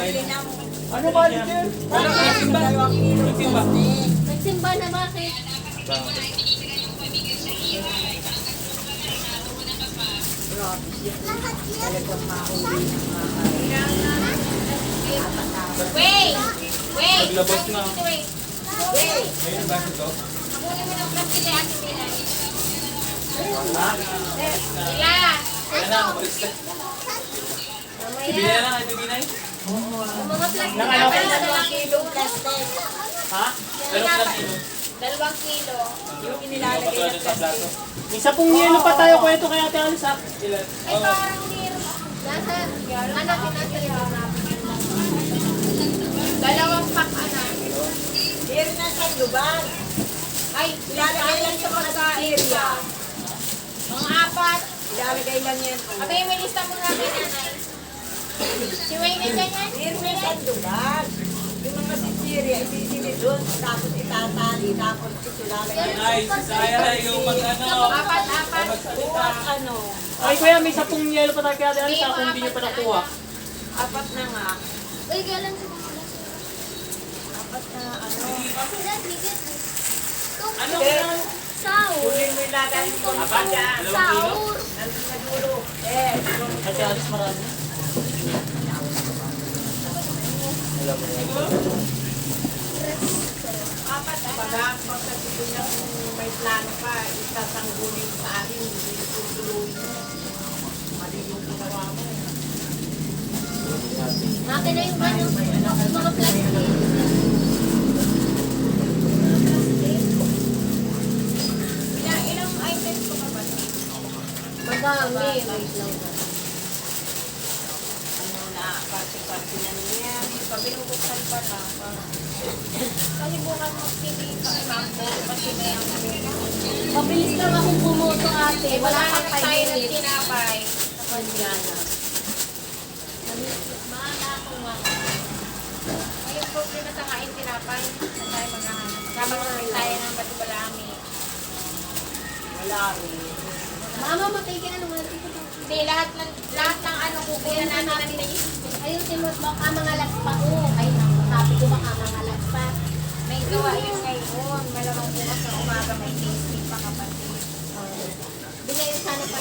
Ano ba dito? Nagsimba. Nagsimba na bakit? Wait! Wait! Naglabas na. Wait! Wait! Ayun ba ito? Hamunin mo ng plastic kay Ate Milay. Sila! Ayan na, umalis na. Bibili na kay Bibinay? Mga plastic Nang na ano? pala dalawang kilong plastic. Ha? Pero lang kilo. 2 kilo. Yung inilalagay na sa plato. Isa pong yelo pa tayo kwento kay Ate Alice ha. Ilan? Ay, parang near. Nasa, anak, nasa yung Dalawang pack, anak. Meron na sa lubang. Ay, Ilalagay lang sa pagka-area. mga 4. Ilalagay lang yan. Abay, may lista mo namin, nanay. Si Wayne na ganyan? Meron na sa lubang. Yung mga sisiria, isisili doon. Tapos itatali. Tapos ilalagay. Ay, si Saya na yung mag-ano. 4. Bukas ano. Ay kuya, may isa pong yelo pa tayo kay Ate Alice ha kung hindi nyo pa nakuha. 4 na nga. Uy, galang sa 4 na ano. Ano? Kunin mo yung lagay mo. Apat? Dyan. 2 kilo? Nandun sa dulo. Eh. Ate Alice marami. Pag sabi niya kung may plano pa, itatanggulin sa akin, hindi tutuloy mo. Mali yung ginawa mo. Akin na yung ano, mga plastic. Ilang items ko pa ba? Madami. Wait lang. Ano na, parte-parte na niya. Pag binubuksan pa na, kasi bukas mag-TV ka, mambo, kasi may ang Mabilis lang akong bumoto ate. wala Wala na kang tayo 5 ng minutes. tinapay. Sa kanyana. Maaga ako nga. Ngayon problema sa kain tinapay. Sa tayo maghahanap. Magkamaroon tayo ng batubalami. Wala rin. Mama, matigil ano nga dito. Hindi, lahat ng ano kukuha natin ng Ayusin mo, baka mga laspa ko. Ay, sabi ko baka mga laspa. may gawa yun ngayon. Malamang bukas na umaga may tasting pa kapatid. Bigay yun sana para